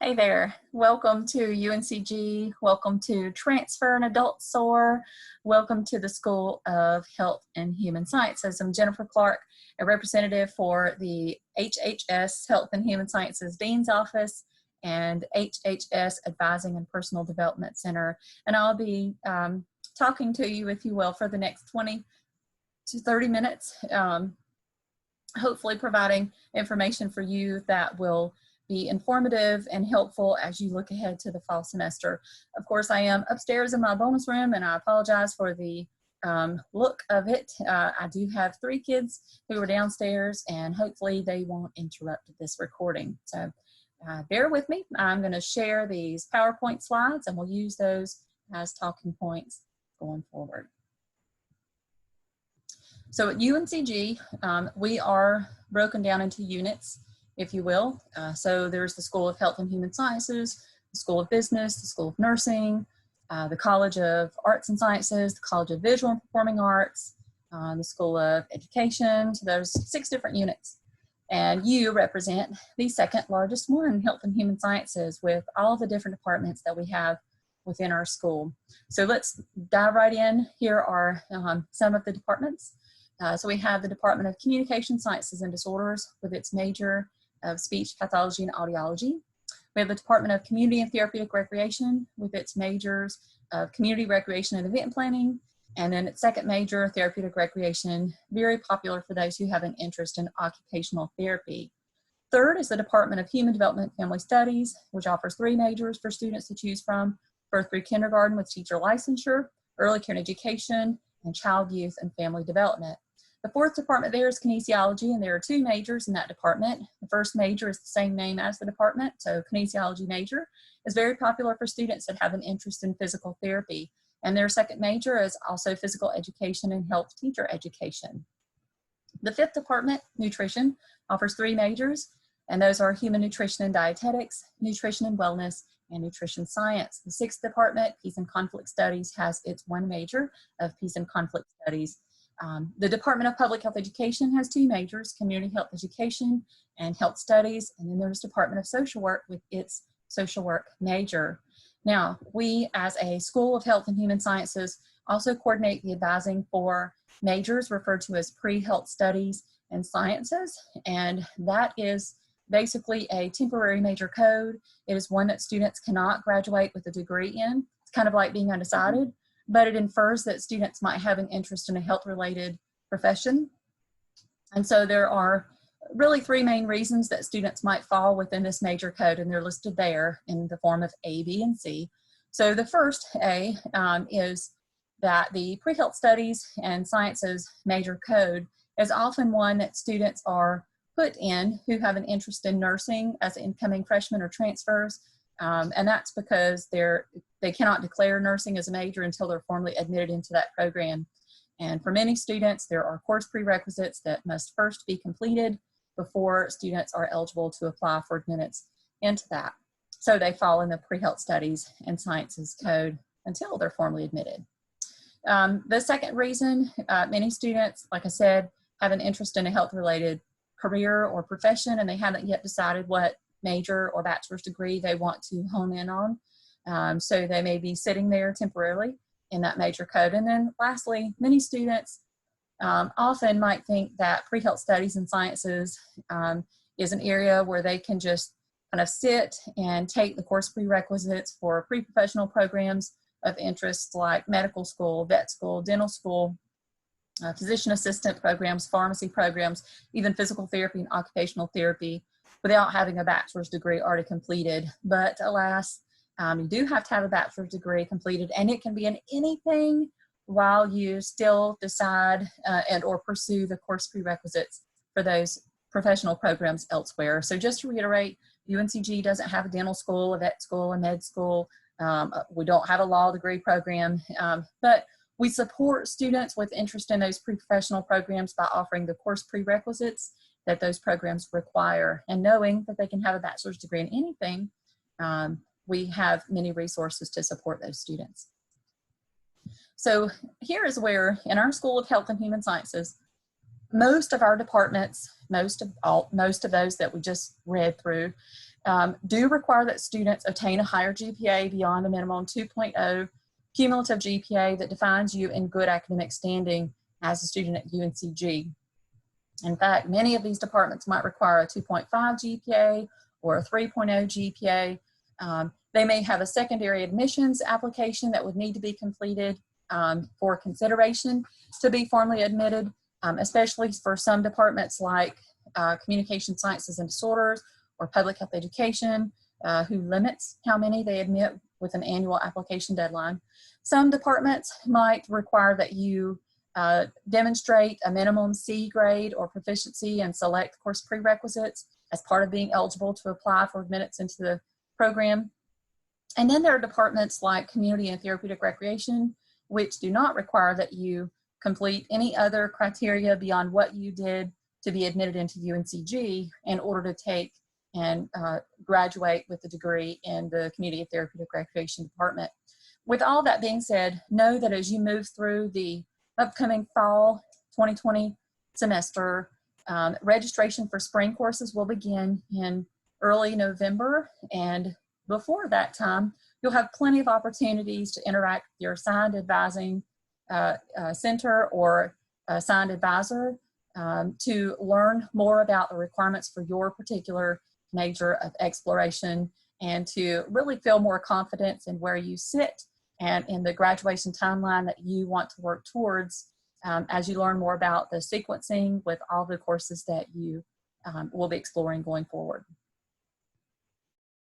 Hey there, welcome to UNCG, welcome to Transfer and Adult SOAR, welcome to the School of Health and Human Sciences. I'm Jennifer Clark, a representative for the HHS Health and Human Sciences Dean's Office and HHS Advising and Personal Development Center. And I'll be talking to you, if you will, for the next 20 to 30 minutes, hopefully providing information for you that will be informative and helpful as you look ahead to the fall semester. Of course, I am upstairs in my bonus room, and I apologize for the look of it. I do have 3 kids who are downstairs, and hopefully they won't interrupt this recording. So bear with me. I'm going to share these PowerPoint slides, and we'll use those as talking points going forward. So at UNCG, we are broken down into units, if you will. So there's the School of Health and Human Sciences, the School of Business, the School of Nursing, the College of Arts and Sciences, the College of Visual and Performing Arts, the School of Education. So there's 6 different units. And you represent the second largest one, Health and Human Sciences, with all the different departments that we have within our school. So let's dive right in. Here are some of the departments. So we have the Department of Communication Sciences and Disorders with its major of speech pathology and audiology. We have the Department of Community and Therapeutic Recreation with its majors of community recreation and event planning, and then its second major, therapeutic recreation, very popular for those who have an interest in occupational therapy. Third is the Department of Human Development and Family Studies, which offers 3 majors for students to choose from: birth through kindergarten with teacher licensure, early care and education, and child, youth, and family development. The 4th department there is kinesiology, and there are 2 majors in that department. The first major is the same name as the department, so kinesiology major is very popular for students that have an interest in physical therapy. And their second major is also physical education and health teacher education. The 5th department, nutrition, offers 3 majors, and those are human nutrition and dietetics, nutrition and wellness, and nutrition science. The 6th department, peace and conflict studies, has its 1 major of peace and conflict studies. The Department of Public Health Education has 2 majors, community health education and health studies, and then there's Department of Social Work with its social work major. Now, we as a School of Health and Human Sciences also coordinate the advising for majors referred to as pre-health studies and sciences, and that is basically a temporary major code. It is one that students cannot graduate with a degree in. It's kind of like being undecided, but it infers that students might have an interest in a health-related profession. And so there are really 3 main reasons that students might fall within this major code, and they're listed there in the form of A, B, and C. So the first, A, is that the pre-health studies and sciences major code is often one that students are put in who have an interest in nursing as incoming freshmen or transfers. And that's because they cannot declare nursing as a major until they're formally admitted into that program. And for many students, there are course prerequisites that must first be completed before students are eligible to apply for admittance into that. So they fall in the pre-health studies and sciences code until they're formally admitted. The second reason, many students, like I said, have an interest in a health-related career or profession, and they haven't yet decided what major or bachelor's degree they want to hone in on. So they may be sitting there temporarily in that major code. And then lastly, many students often might think that pre-health studies and sciences is an area where they can just kind of sit and take the course prerequisites for pre-professional programs of interest like medical school, vet school, dental school, physician assistant programs, pharmacy programs, even physical therapy and occupational therapy, without having a bachelor's degree already completed. But alas, you do have to have a bachelor's degree completed, and it can be in anything while you still decide and or pursue the course prerequisites for those professional programs elsewhere. So just to reiterate, UNCG doesn't have a dental school, a vet school, a med school. We don't have a law degree program, but we support students with interest in those pre-professional programs by offering the course prerequisites that those programs require. And knowing that they can have a bachelor's degree in anything, we have many resources to support those students. So here is where, in our School of Health and Human Sciences, Most of our departments, most of those that we just read through, do require that students obtain a higher GPA beyond a minimum 2.0 cumulative GPA that defines you in good academic standing as a student at UNCG. In fact, many of these departments might require a 2.5 GPA or a 3.0 GPA. They may have a secondary admissions application that would need to be completed for consideration to be formally admitted, especially for some departments like communication sciences and disorders or public health education, who limits how many they admit with an annual application deadline. Some departments might require that you demonstrate a minimum C grade or proficiency in select course prerequisites as part of being eligible to apply for admittance into the program. And then there are departments like community and therapeutic recreation, which do not require that you complete any other criteria beyond what you did to be admitted into UNCG in order to take and graduate with a degree in the community and therapeutic recreation department. With all that being said, know that as you move through the upcoming fall 2020 semester, registration for spring courses will begin in early November, and before that time, you'll have plenty of opportunities to interact with your assigned advising center or assigned advisor to learn more about the requirements for your particular major of exploration and to really feel more confidence in where you sit and in the graduation timeline that you want to work towards as you learn more about the sequencing with all the courses that you will be exploring going forward.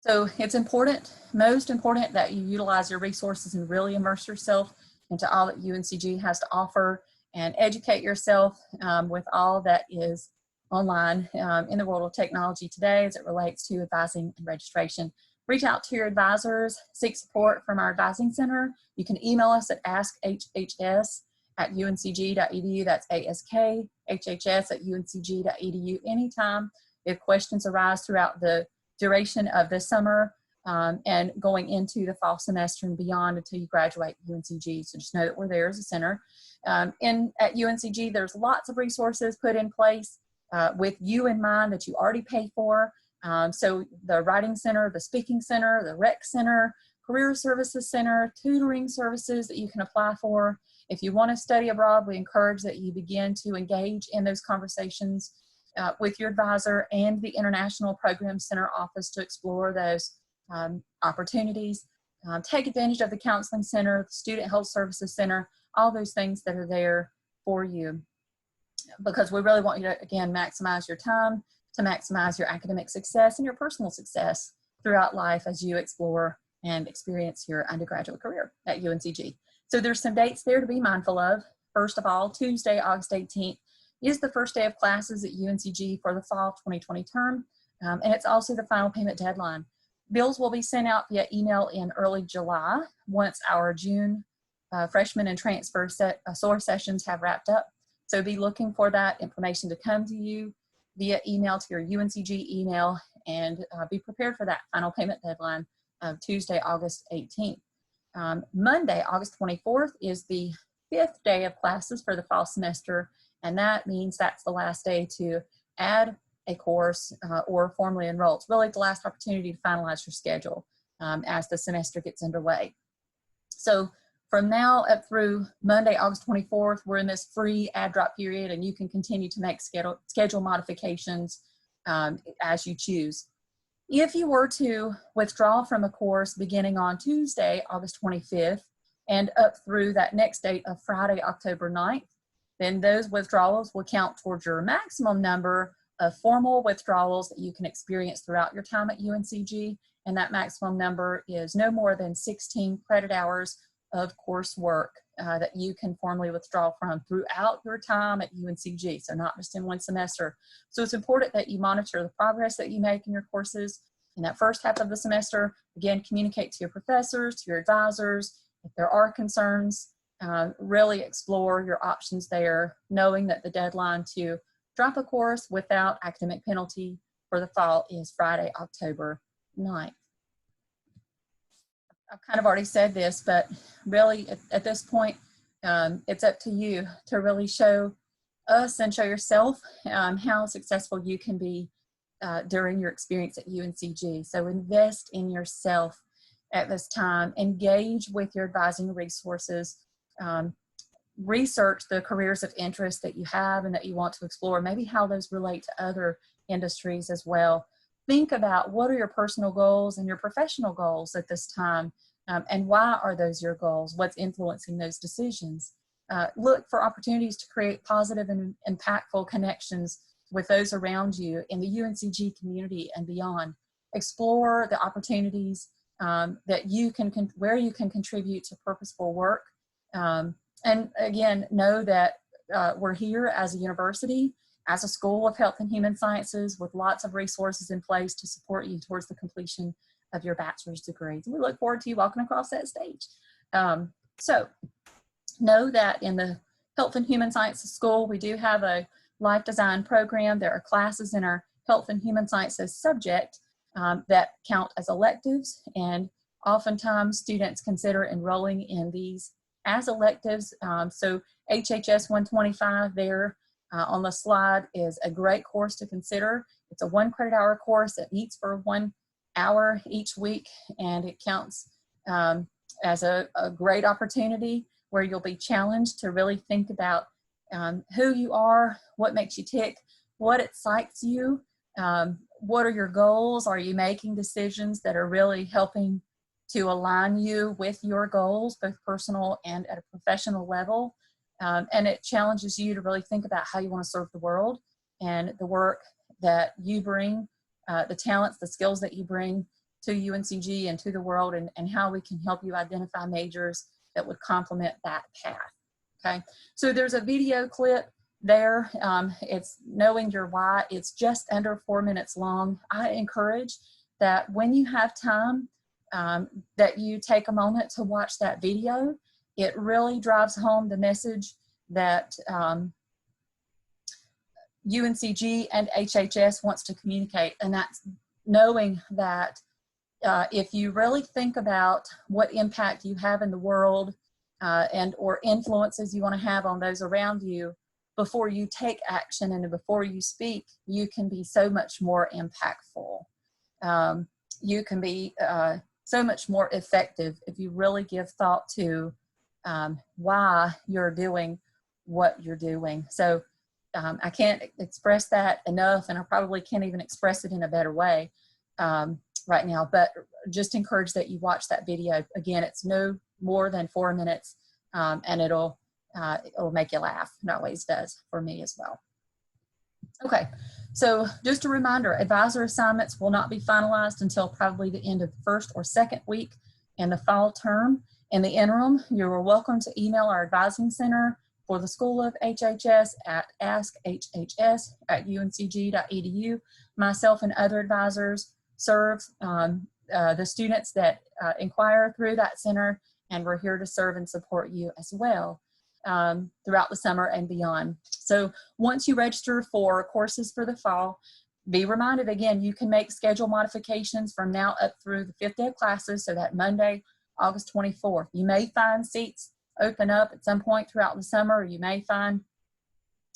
So it's important, most important, that you utilize your resources and really immerse yourself into all that UNCG has to offer and educate yourself with all that is online in the world of technology today as it relates to advising and registration. Reach out to your advisors, seek support from our advising center. You can email us at askhhs@uncg.edu. That's askhhs@uncg.edu anytime if questions arise throughout the duration of this summer and going into the fall semester and beyond until you graduate UNCG. So just know that we're there as a center. At UNCG, there's lots of resources put in place with you in mind that you already pay for. So the Writing Center, the Speaking Center, the Rec Center, Career Services Center, tutoring services that you can apply for. If you want to study abroad, we encourage that you begin to engage in those conversations with your advisor and the International Program Center office to explore those opportunities. Take advantage of the Counseling Center, the Student Health Services Center, all those things that are there for you, because we really want you to, again, maximize your time to maximize your academic success and your personal success throughout life as you explore and experience your undergraduate career at UNCG. So there's some dates there to be mindful of. First of all, Tuesday, August 18th is the first day of classes at UNCG for the fall 2020 term, and it's also the final payment deadline. Bills will be sent out via email in early July once our June freshman and transfer SOAR sessions have wrapped up. So be looking for that information to come to you via email to your UNCG email, and be prepared for that final payment deadline of Tuesday, August 18th. Monday, August 24th is the 5th day of classes for the fall semester, and that means that's the last day to add a course or formally enroll. It's really the last opportunity to finalize your schedule as the semester gets underway. So from now up through Monday, August 24th, we're in this free add drop period, and you can continue to make schedule modifications as you choose. If you were to withdraw from a course beginning on Tuesday, August 25th, and up through that next date of Friday, October 9th, then those withdrawals will count towards your maximum number of formal withdrawals that you can experience throughout your time at UNCG, and that maximum number is no more than 16 credit hours of coursework that you can formally withdraw from throughout your time at UNCG, so not just in one semester. So it's important that you monitor the progress that you make in your courses in that first half of the semester. Again, communicate to your professors, to your advisors. If there are concerns, really explore your options there, knowing that the deadline to drop a course without academic penalty for the fall is Friday, October 9th. I've kind of already said this, but really at this point, it's up to you to really show us and show yourself how successful you can be during your experience at UNCG. So invest in yourself at this time. Engage with your advising resources. Research the careers of interest that you have and that you want to explore, maybe how those relate to other industries as well. Think about what are your personal goals and your professional goals at this time, and why are those your goals? What's influencing those decisions? Look for opportunities to create positive and impactful connections with those around you in the UNCG community and beyond. Explore the opportunities that you can, where you can contribute to purposeful work. And again, know that we're here as a university, as a School of Health and Human Sciences, with lots of resources in place to support you towards the completion of your bachelor's degree. We look forward to you walking across that stage. So know that in the Health and Human Sciences School, we do have a life design program. There are classes in our Health and Human Sciences subject that count as electives, and oftentimes students consider enrolling in these as electives. So HHS 125 there on the slide is a great course to consider. It's a 1 credit hour course that meets for 1 hour each week, and it counts as a great opportunity where you'll be challenged to really think about who you are, what makes you tick, what excites you, what are your goals? Are you making decisions that are really helping to align you with your goals, both personal and at a professional level? And it challenges you to really think about how you want to serve the world and the work that you bring, the talents, the skills that you bring to UNCG and to the world, and how we can help you identify majors that would complement that path. Okay, so there's a video clip there. It's Knowing Your Why. It's just under 4 minutes long. I encourage that when you have time, that you take a moment to watch that video. It really drives home the message that UNCG and HHS wants to communicate, and that's knowing that if you really think about what impact you have in the world and or influences you want to have on those around you, before you take action and before you speak, you can be so much more impactful. You can be so much more effective if you really give thought to why you're doing what you're doing. So I can't express that enough, and I probably can't even express it in a better way right now, but just encourage that you watch that video. Again, it's no more than 4 minutes, and it'll make you laugh. It always does for me as well. Okay, so just a reminder, advisor assignments will not be finalized until probably the end of the first or second week in the fall term. In the interim, you are welcome to email our advising center for the School of HHS at askhhs@uncg.edu. Myself and other advisors serve the students that inquire through that center, and we're here to serve and support you as well throughout the summer and beyond. So once you register for courses for the fall, be reminded again, you can make schedule modifications from now up through the 5th day of classes, so that Monday, August 24th. You may find seats open up at some point throughout the summer, or you may find,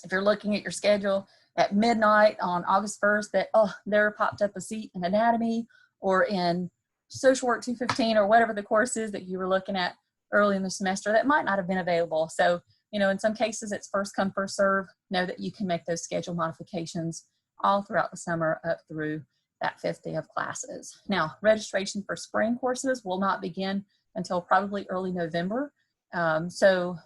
if you're looking at your schedule at midnight on August 1st, that, oh, there popped up a seat in anatomy or in social work 215 or whatever the course is that you were looking at early in the semester that might not have been available. So, you know, in some cases it's first come, first serve. Know that you can make those schedule modifications all throughout the summer up through that 5th day of classes. Now, registration for spring courses will not begin until probably early November. So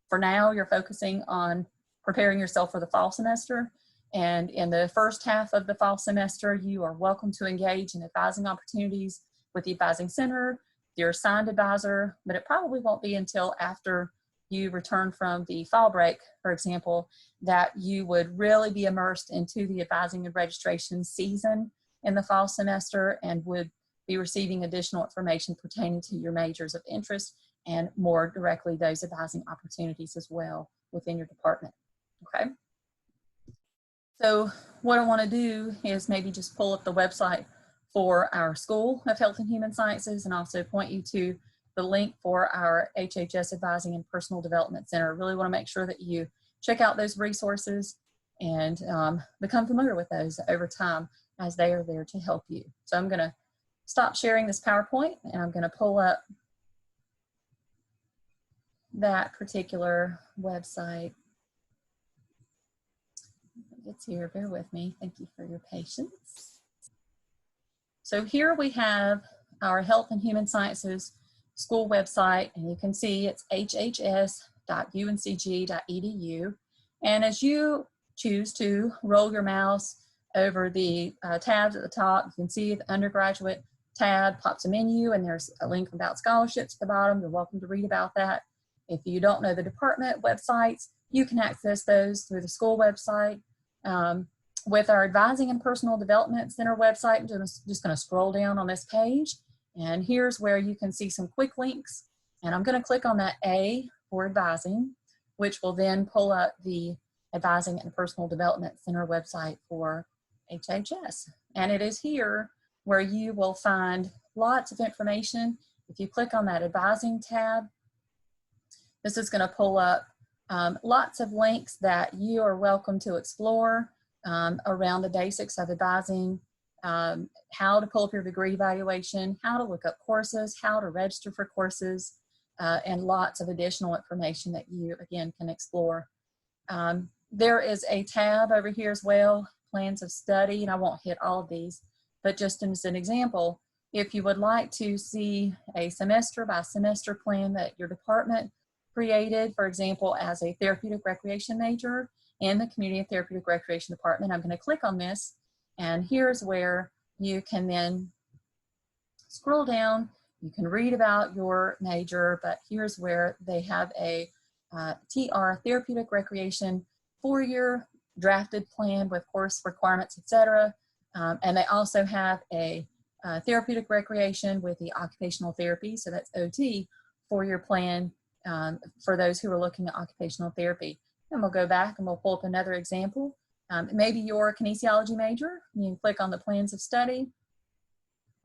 for now, you're focusing on preparing yourself for the fall semester. And in the first half of the fall semester, you are welcome to engage in advising opportunities with the advising center, your assigned advisor, but it probably won't be until after you return from the fall break, for example, that you would really be immersed into the advising and registration season in the fall semester, and would be receiving additional information pertaining to your majors of interest and more directly those advising opportunities as well within your department. Okay. So what I want to do is maybe just pull up the website for our School of Health and Human Sciences, and also point you to the link for our HHS Advising and Personal Development Center. I really want to make sure that you check out those resources and become familiar with those over time as they are there to help you. So I'm going to stop sharing this PowerPoint and I'm going to pull up that particular website. It's here, bear with me. Thank you for your patience. So here we have our Health and Human Sciences school website, and you can see it's hhs.uncg.edu. And as you choose to roll your mouse over the tabs at the top, you can see the undergraduate tab pops a menu, and there's a link about scholarships at the bottom. You're welcome to read about that. If you don't know the department websites, you can access those through the school website. With our Advising and Personal Development Center website, I'm just going to scroll down on this page, and here's where you can see some quick links. And I'm going to click on that A for advising, which will then pull up the Advising and Personal Development Center website for HHS. And it is here where you will find lots of information. If you click on that Advising tab, this is going to pull up lots of links that you are welcome to explore around the basics of advising, how to pull up your degree evaluation, how to look up courses, how to register for courses, and lots of additional information that you, again, can explore. There is a tab over here as well, plans of study, and I won't hit all of these, but just as an example, if you would like to see a semester by semester plan that your department created, for example, as a therapeutic recreation major in the Community and Therapeutic Recreation Department, I'm going to click on this, and here's where you can then scroll down. You can read about your major, but here's where they have a TR, Therapeutic Recreation, 4-year drafted plan with course requirements, etc. And they also have a therapeutic recreation with the occupational therapy, so that's OT, 4-year plan for those who are looking at occupational therapy. And we'll go back and we'll pull up another example. Maybe you're a kinesiology major. You can click on the plans of study,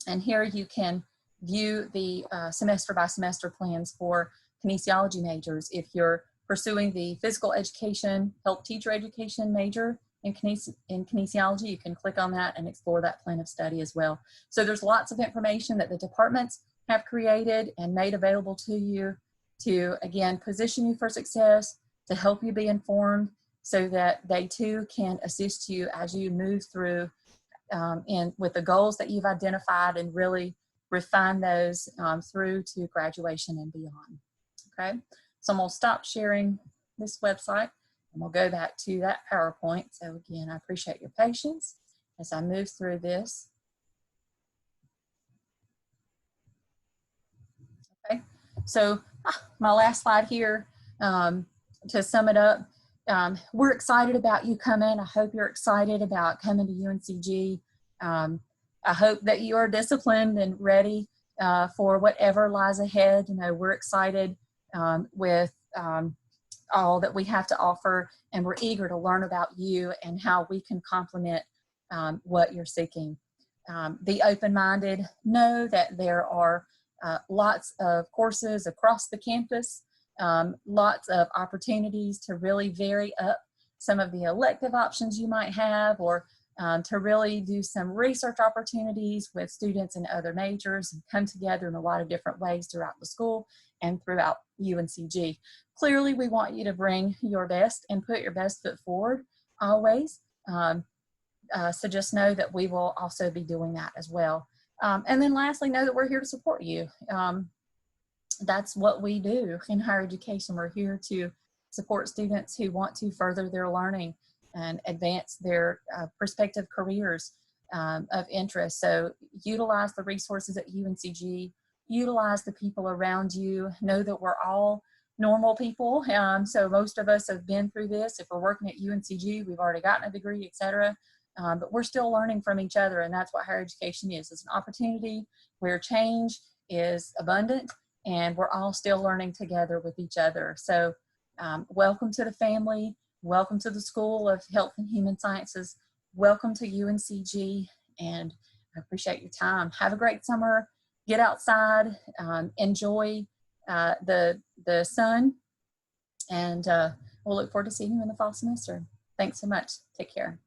and here you can view the semester by semester plans for kinesiology majors. If you're pursuing the physical education, health teacher education major in kinesiology, you can click on that and explore that plan of study as well. So there's lots of information that the departments have created and made available to you to, again, position you for success, to help you be informed so that they too can assist you as you move through with the goals that you've identified and really refine those through to graduation and beyond. Okay, so I'm going to stop sharing this website and we'll go back to that PowerPoint. So again, I appreciate your patience as I move through this. Okay, so my last slide here, to sum it up, we're excited about you coming. I hope you're excited about coming to UNCG. I hope that you are disciplined and ready for whatever lies ahead. You know, we're excited with all that we have to offer, and we're eager to learn about you and how we can complement what you're seeking. Be open-minded. Know that there are lots of courses across the campus, lots of opportunities to really vary up some of the elective options you might have, or to really do some research opportunities with students in other majors and come together in a lot of different ways throughout the school and throughout UNCG. Clearly, we want you to bring your best and put your best foot forward always. So just know that we will also be doing that as well. And then lastly, know that we're here to support you. That's what we do in higher education. We're here to support students who want to further their learning and advance their prospective careers of interest. So utilize the resources at UNCG, utilize the people around you. Know that we're all normal people. So most of us have been through this. If we're working at UNCG, we've already gotten a degree, etc. But we're still learning from each other, and that's what higher education is. It's an opportunity where change is abundant, and we're all still learning together with each other. So welcome to the family. Welcome to the School of Health and Human Sciences. Welcome to UNCG, and I appreciate your time. Have a great summer. Get outside, enjoy the sun, and we'll look forward to seeing you in the fall semester. Thanks so much. Take care.